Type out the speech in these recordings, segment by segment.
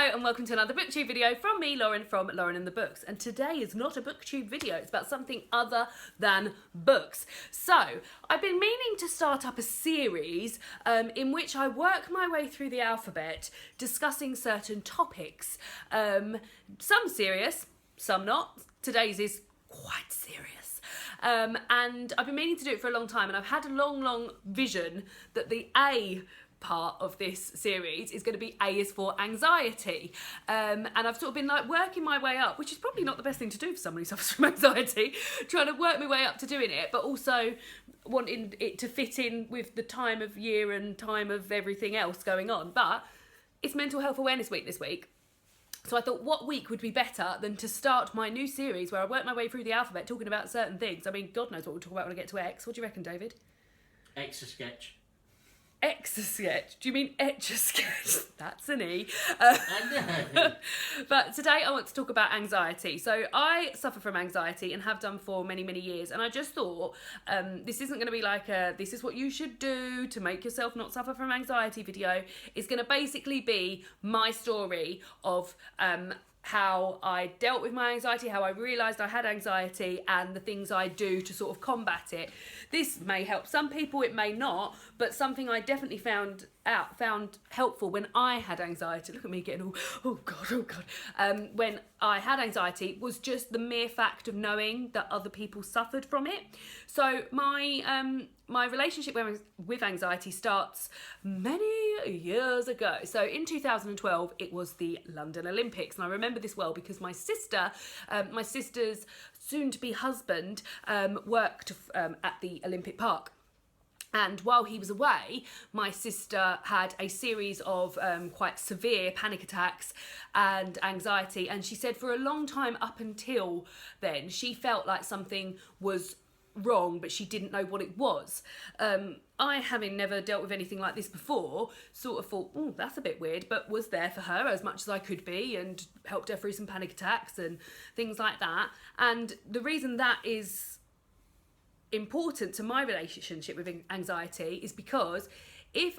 Hello and welcome to another BookTube video from me, Lauren, from Lauren and the Books. And today is not a BookTube video, it's about something other than books. So, I've been meaning to start up a series in which I work my way through the alphabet discussing certain topics. Some serious, some not. Today's is quite serious. And I've been meaning to do it for a long time, and I've had a long vision that the A part of this series is going to be A is for anxiety, and I've sort of been like working my way up, which is probably not the best thing to do for someone who suffers from anxiety, trying to work my way up to doing it, but also wanting it to fit in with the time of year and time of everything else going on. But it's Mental Health Awareness Week this week, so I thought what week would be better than to start my new series where I work my way through the alphabet talking about certain things. I mean, God knows what we'll talk about when I get to X. What do you reckon, David? Etch-a-sketch. Etch-a-sketch? Do you mean etch-a-sketch? That's an E. I know. But today I want to talk about anxiety. So I suffer from anxiety and have done for many years. And I just thought this isn't going to be like a this is what you should do to make yourself not suffer from anxiety video. It's going to basically be my story of how I dealt with my anxiety, how I realised I had anxiety, and the things I do to sort of combat it. This may help some people, it may not, but something I definitely found helpful when I had anxiety. Look at me getting all, oh God. When I had anxiety was just the mere fact of knowing that other people suffered from it. So my relationship with anxiety starts many years ago. So in 2012, it was the London Olympics. And I remember this well because my sister's soon-to-be husband worked at the Olympic Park. And while he was away, my sister had a series of quite severe panic attacks and anxiety. And she said for a long time up until then, she felt like something was wrong, but she didn't know what it was. I, having never dealt with anything like this before, sort of thought, oh, that's a bit weird, but was there for her as much as I could be and helped her through some panic attacks and things like that. And the reason that is important to my relationship with anxiety is because if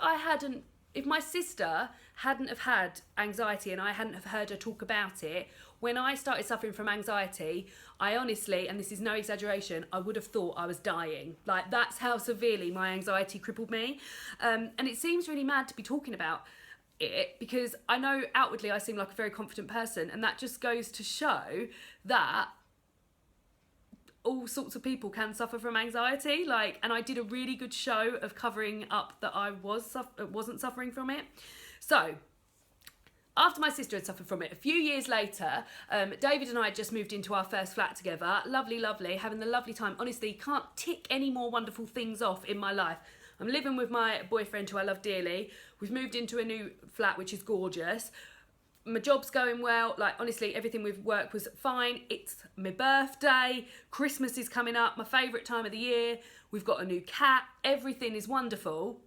my sister hadn't have had anxiety and I hadn't have heard her talk about it, when I started suffering from anxiety, I honestly, and this is no exaggeration, I would have thought I was dying. Like, that's how severely my anxiety crippled me. And it seems really mad to be talking about it because I know outwardly I seem like a very confident person, and that just goes to show that all sorts of people can suffer from anxiety. And I did a really good show of covering up that I wasn't suffering from it. So after my sister had suffered from it, a few years later, David and I had just moved into our first flat together. Lovely, having the lovely time. Honestly, can't tick any more wonderful things off in my life. I'm living with my boyfriend who I love dearly. We've moved into a new flat which is gorgeous. My job's going well, honestly everything with work was fine. It's my birthday, Christmas is coming up, my favourite time of the year, we've got a new cat, everything is wonderful.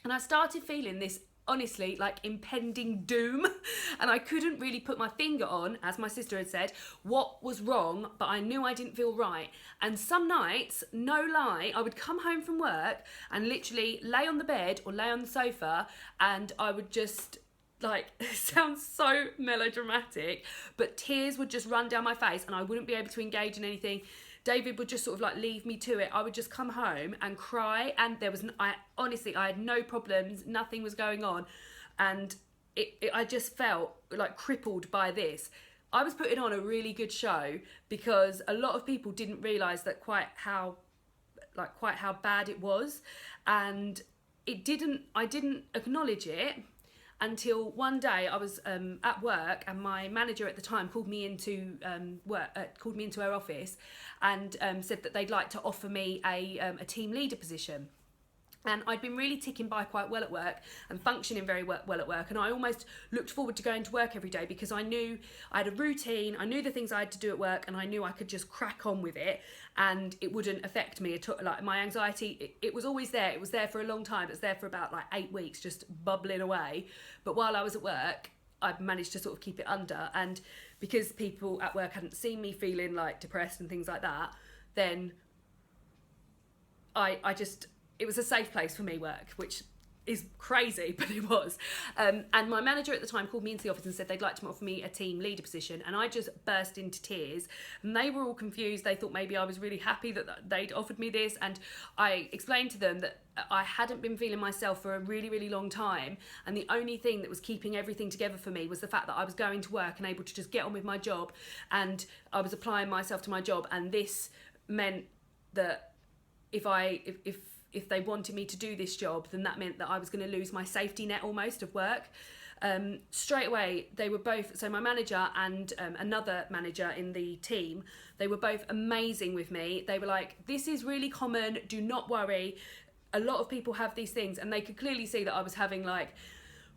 And I started feeling this, honestly, impending doom, and I couldn't really put my finger on, as my sister had said, what was wrong, but I knew I didn't feel right. And some nights, no lie, I would come home from work and literally lay on the bed or lay on the sofa, and I would just, it sounds so melodramatic, but tears would just run down my face and I wouldn't be able to engage in anything. David would just sort of leave me to it. I would just come home and cry, and I had no problems, nothing was going on, and I just felt crippled by this. I was putting on a really good show because a lot of people didn't realise that quite how bad it was, and I didn't acknowledge it until one day I was at work, and my manager at the time called me into her office and said that they'd like to offer me a team leader position. And I'd been really ticking by quite well at work and functioning very well at work, and I almost looked forward to going to work every day because I knew I had a routine, I knew the things I had to do at work, and I knew I could just crack on with it and it wouldn't affect me at all. My anxiety, it was always there. It was there for a long time. It was there for about 8 weeks, just bubbling away. But while I was at work, I managed to sort of keep it under, and because people at work hadn't seen me feeling depressed and things like that, then it was a safe place for me, work, which is crazy, but it was. And my manager at the time called me into the office and said they'd like to offer me a team leader position, and I just burst into tears. And they were all confused. They thought maybe I was really happy that they'd offered me this, and I explained to them that I hadn't been feeling myself for a really, really long time, and the only thing that was keeping everything together for me was the fact that I was going to work and able to just get on with my job, and I was applying myself to my job, and this meant that if they wanted me to do this job, then that meant that I was going to lose my safety net almost of work. Straight away, they were both, so my manager and another manager in the team, they were both amazing with me. They were like, this is really common, do not worry. A lot of people have these things, and they could clearly see that I was having like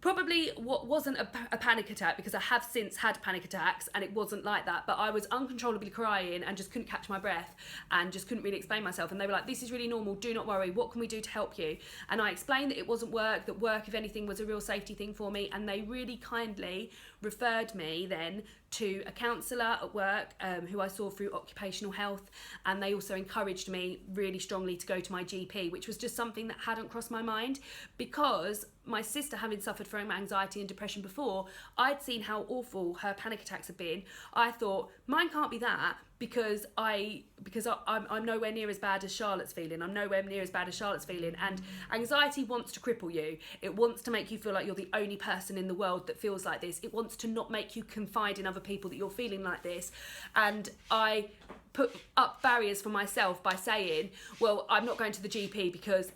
probably what wasn't a panic attack, because I have since had panic attacks and it wasn't like that, but I was uncontrollably crying and just couldn't catch my breath and just couldn't really explain myself. And they were like, this is really normal, do not worry, what can we do to help you? And I explained that it wasn't work, that work, if anything, was a real safety thing for me, and they really kindly referred me then to a counsellor at work who I saw through occupational health, and they also encouraged me really strongly to go to my GP, which was just something that hadn't crossed my mind, because my sister, having suffered from anxiety and depression before, I'd seen how awful her panic attacks had been. I thought, mine can't be that, because I'm nowhere near as bad as Charlotte's feeling. I'm nowhere near as bad as Charlotte's feeling. And anxiety wants to cripple you. It wants to make you feel like you're the only person in the world that feels like this. It wants to not make you confide in other people that you're feeling like this. And I put up barriers for myself by saying, well, I'm not going to the GP because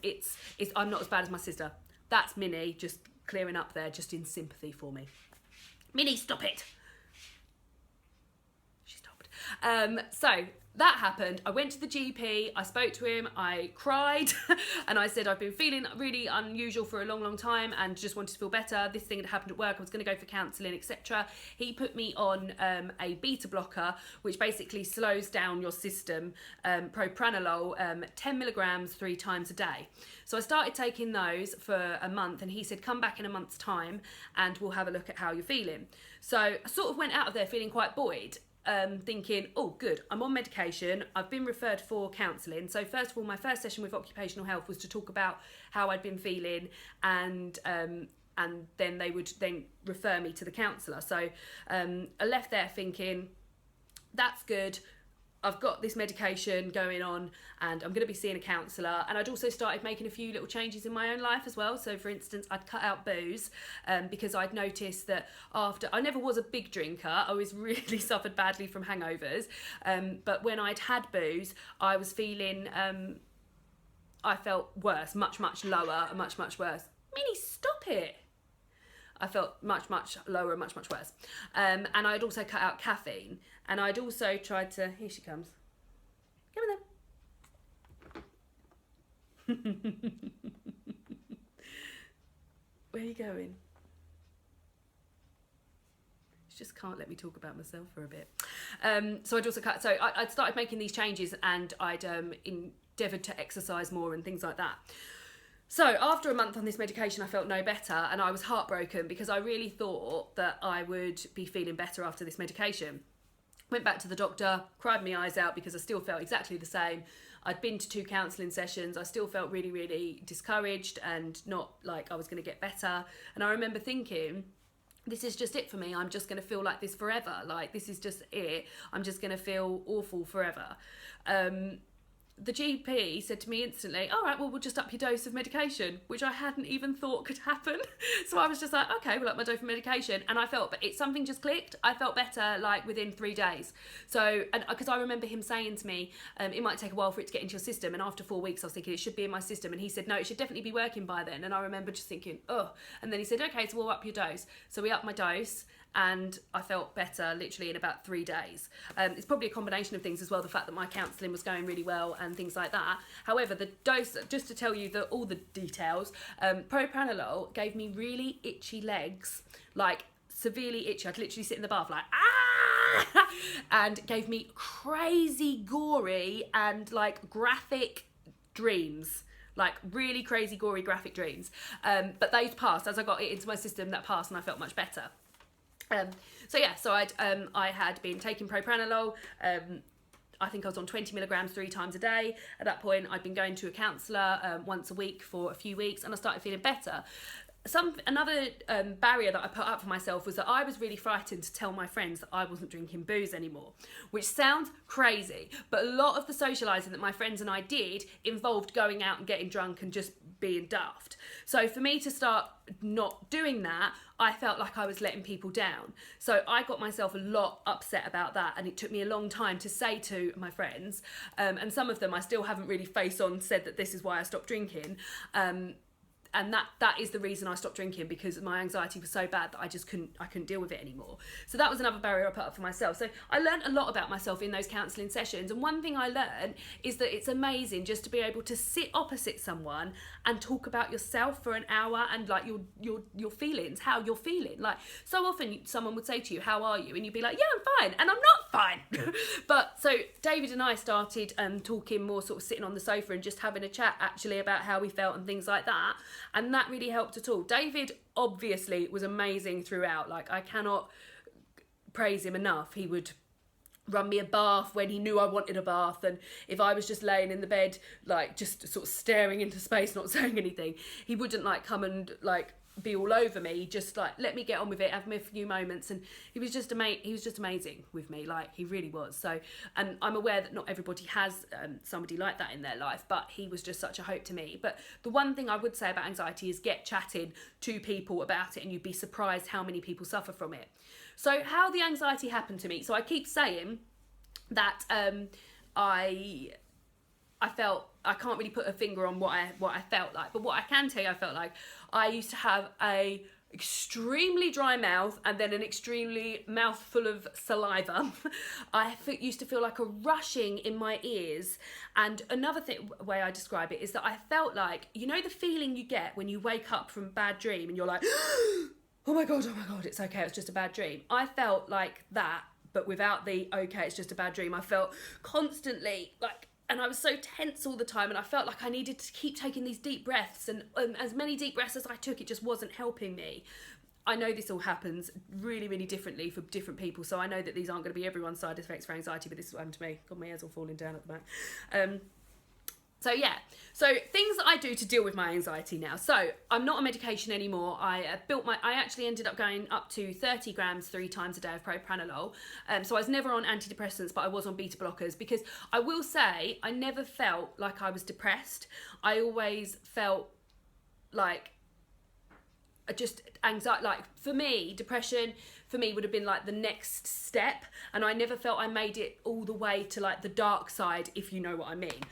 I'm not as bad as my sister. That's Minnie just clearing up there, just in sympathy for me. Minnie, stop it. She stopped. So that happened. I went to the GP, I spoke to him, I cried, and I said I've been feeling really unusual for a long, long time and just wanted to feel better. This thing had happened at work, I was going to go for counselling, etc. He put me on a beta blocker, which basically slows down your system, propranolol, 10 milligrams 3 times a day. So I started taking those for a month, and he said, come back in a month's time and we'll have a look at how you're feeling. So I sort of went out of there feeling quite buoyed. Thinking, oh good, I'm on medication, I've been referred for counselling. So first of all, my first session with occupational health was to talk about how I'd been feeling, and then they would then refer me to the counsellor. So I left there thinking, that's good, I've got this medication going on and I'm going to be seeing a counsellor. And I'd also started making a few little changes in my own life as well. So for instance, I'd cut out booze because I'd noticed that I never was a big drinker. I always really suffered badly from hangovers. But when I'd had booze, I was feeling, I felt worse, much, much lower, and much, much worse. Minnie, stop it. I felt much, much lower and much, much worse. And I'd also cut out caffeine. And I'd also tried to... Here she comes. Come on then. Where are you going? She just can't let me talk about myself for a bit. So I'd also cut... So I'd started making these changes, and I'd endeavoured to exercise more and things like that. So after a month on this medication, I felt no better, and I was heartbroken because I really thought that I would be feeling better after this medication. Went back to the doctor, cried my eyes out because I still felt exactly the same. I'd been to 2 counselling sessions. I still felt really, really discouraged and not like I was going to get better. And I remember thinking, this is just it for me. I'm just going to feel like this forever. Like, this is just it. I'm just going to feel awful forever. The GP said to me instantly, all right, well, we'll just up your dose of medication, which I hadn't even thought could happen. So I was just like, okay, we'll up my dose of medication. And I felt, but something just clicked. I felt better like within 3 days. So, and because I remember him saying to me, it might take a while for it to get into your system. And after 4 weeks, I was thinking it should be in my system. And he said, no, it should definitely be working by then. And I remember just thinking, oh. And then he said, okay, so we'll up your dose. So we upped my dose, and I felt better literally in about 3 days. It's probably a combination of things as well, the fact that my counselling was going really well and things like that. However, the dose, just to tell you all the details, propranolol gave me really itchy legs, like severely itchy. I'd literally sit in the bath like, ah! And gave me crazy gory and like graphic dreams. Like really crazy gory graphic dreams. But those passed. As I got it into my system, that passed and I felt much better. So I had been taking propranolol. I think I was on 20 milligrams 3 times a day. At that point, I'd been going to a counsellor once a week for a few weeks, and I started feeling better. Another barrier that I put up for myself was that I was really frightened to tell my friends that I wasn't drinking booze anymore, which sounds crazy, but a lot of the socialising that my friends and I did involved going out and getting drunk and just being daft. So for me to start not doing that, I felt like I was letting people down. So I got myself a lot upset about that, and it took me a long time to say to my friends, and some of them I still haven't really face on said that this is why I stopped drinking. And that is the reason I stopped drinking, because my anxiety was so bad that I couldn't deal with it anymore. So that was another barrier I put up for myself. So I learned a lot about myself in those counselling sessions. And one thing I learned is that it's amazing just to be able to sit opposite someone and talk about yourself for an hour and like your feelings, how you're feeling. Like so often someone would say to you, "How are you?" And you'd be like, "Yeah, I'm fine," and I'm not fine. But so David and I started talking more, sort of sitting on the sofa and just having a chat actually about how we felt and things like that. And that really helped at all. David obviously was amazing throughout. Like, I cannot praise him enough. He would run me a bath when he knew I wanted a bath, and if I was just laying in the bed, like, just sort of staring into space, not saying anything, he wouldn't, like, come and, like, be all over me. Just, like, let me get on with it, have me a few moments. And he was just amazing with me. Like, he really was. So, and I'm aware that not everybody has somebody like that in their life, but he was just such a hope to me. But the one thing I would say about anxiety is get chatting to people about it, and you'd be surprised how many people suffer from it. So how the anxiety happened to me. So I keep saying that I felt, I can't really put a finger on what I felt like, but what I can tell you I felt like, I used to have a extremely dry mouth and then an extremely mouthful of saliva. I used to feel like a rushing in my ears. And another way I describe it is that I felt like, you know, the feeling you get when you wake up from a bad dream and you're like, oh my God, it's okay, it's just a bad dream. I felt like that, but without the, okay, it's just a bad dream. I felt constantly like, and I was so tense all the time, and I felt like I needed to keep taking these deep breaths, and as many deep breaths as I took, it just wasn't helping me. I know this all happens really, really differently for different people, so I know that these aren't going to be everyone's side effects for anxiety, but this is what happened to me. God, my hair's all falling down at the back. So yeah, so things that I do to deal with my anxiety now. So I'm not on medication anymore. I actually ended up going up to 30 grams 3 times a day of propranolol. So I was never on antidepressants, but I was on beta blockers, because I will say I never felt like I was depressed. I always felt like just anxiety. Like for me, depression for me would have been like the next step, and I never felt I made it all the way to like the dark side, if you know what I mean.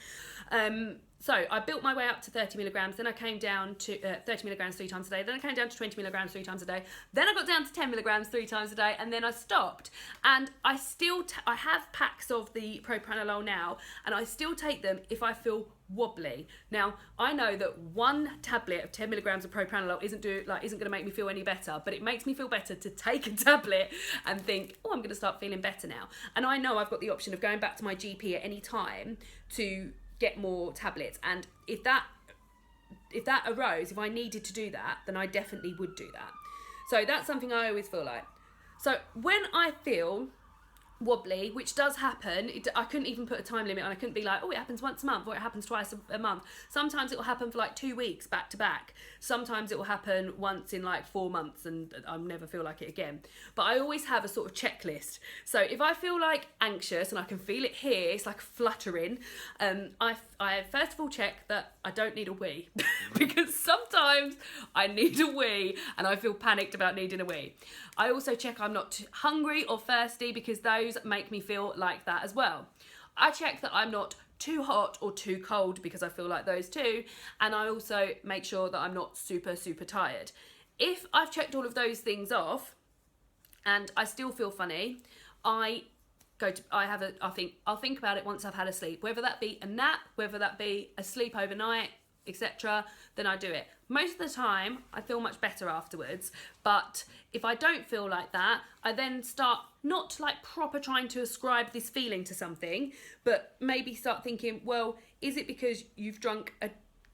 So I built my way up to 30 milligrams, then I came down to 30 milligrams 3 times a day, then I came down to 20 milligrams 3 times a day, then I got down to 10 milligrams 3 times a day, and then I stopped. And I still I have packs of the propranolol now, and I still take them if I feel wobbly. Now I know that one tablet of 10 milligrams of propranolol isn't going to make me feel any better, but it makes me feel better to take a tablet and think, oh, I'm going to start feeling better now. And I know I've got the option of going back to my GP at any time to get more tablets, and if that arose, if I needed to do that, then I definitely would do that. So that's something I always feel like. So when I feel wobbly, which does happen, I couldn't even put a time limit on. I couldn't be like, oh, it happens once a month or it happens twice a month. Sometimes it will happen for like 2 weeks back to back. Sometimes it will happen once in like 4 months, and I'll never feel like it again. But I always have a sort of checklist. So if I feel like anxious and I can feel it here, it's like fluttering, I first of all check that I don't need a wee because sometimes I need a wee and I feel panicked about needing a wee. I also check I'm not hungry or thirsty, because those make me feel like that as well. I check that I'm not too hot or too cold, because I feel like those too. And I also make sure that I'm not super, super tired. If I've checked all of those things off and I still feel funny, I'll think about it once I've had a sleep, whether that be a nap, whether that be a sleep overnight, etc. Then I do it. Most of the time I feel much better afterwards, but if I don't feel like that, I then start not like proper trying to ascribe this feeling to something, but maybe start thinking, well, is it because you've drunk a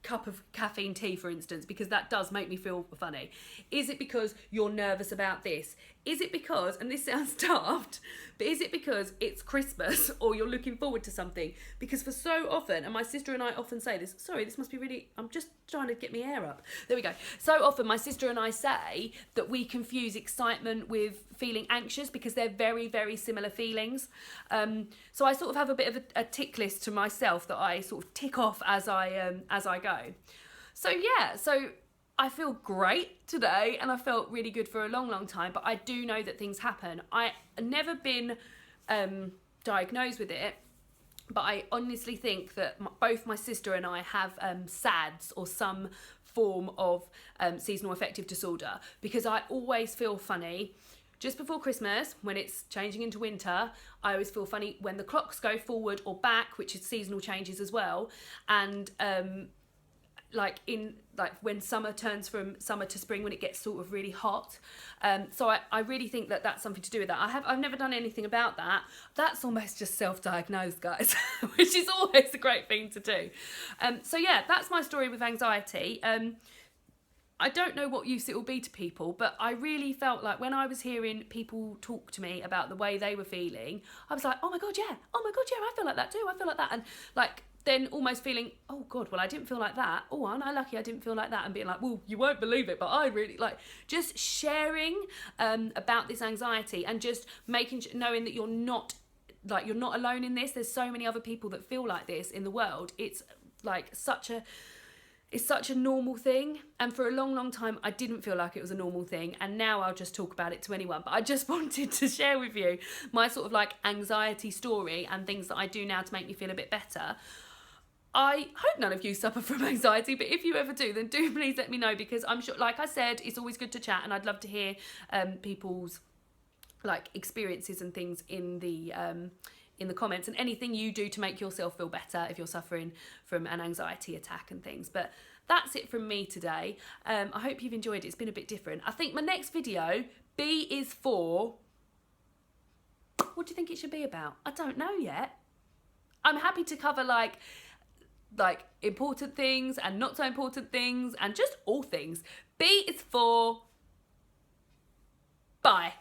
cup of caffeine tea, for instance, because that does make me feel funny? Is it because you're nervous about this? Is it because, and this sounds daft, but is it because it's Christmas or you're looking forward to something? Because for so often, and my sister and I often say this, sorry, this must be really, I'm just trying to get my hair up. There we go. So often my sister and I say that we confuse excitement with feeling anxious because they're very, very similar feelings. So I sort of have a bit of a tick list to myself that I sort of tick off as I go. So yeah, so I feel great today and I felt really good for a long, long time, but I do know that things happen. I've never been diagnosed with it, but I honestly think that both my sister and I have SADS, or some form of seasonal affective disorder, because I always feel funny just before Christmas when it's changing into winter. I always feel funny when the clocks go forward or back, which is seasonal changes as well, and like when summer turns from summer to spring, when it gets sort of really hot. So I really think that that's something to do with that. I've never done anything about that. That's almost just self-diagnosed, guys, which is always a great thing to do. So yeah, that's my story with anxiety. I don't know what use it will be to people, but I really felt like when I was hearing people talk to me about the way they were feeling, I was like, oh my God, yeah, I feel like that too, I feel like that. And like, then almost feeling, oh God, well, I didn't feel like that. Oh, aren't I lucky I didn't feel like that? And being like, well, you won't believe it, but I really, like, just sharing about this anxiety and just knowing that you're not alone in this. There's so many other people that feel like this in the world. It's like such a normal thing, and for a long, long time I didn't feel like it was a normal thing, and now I'll just talk about it to anyone. But I just wanted to share with you my sort of like anxiety story and things that I do now to make me feel a bit better. I hope none of you suffer from anxiety, but if you ever do, then do please let me know, because I'm sure, like I said, it's always good to chat, and I'd love to hear people's like experiences and things in the comments, and anything you do to make yourself feel better if you're suffering from an anxiety attack and things. But that's it from me today. I hope you've enjoyed it. It's been a bit different. I think my next video, B is for, what do you think it should be about? I don't know yet. I'm happy to cover like important things and not so important things and just all things. B is for bye.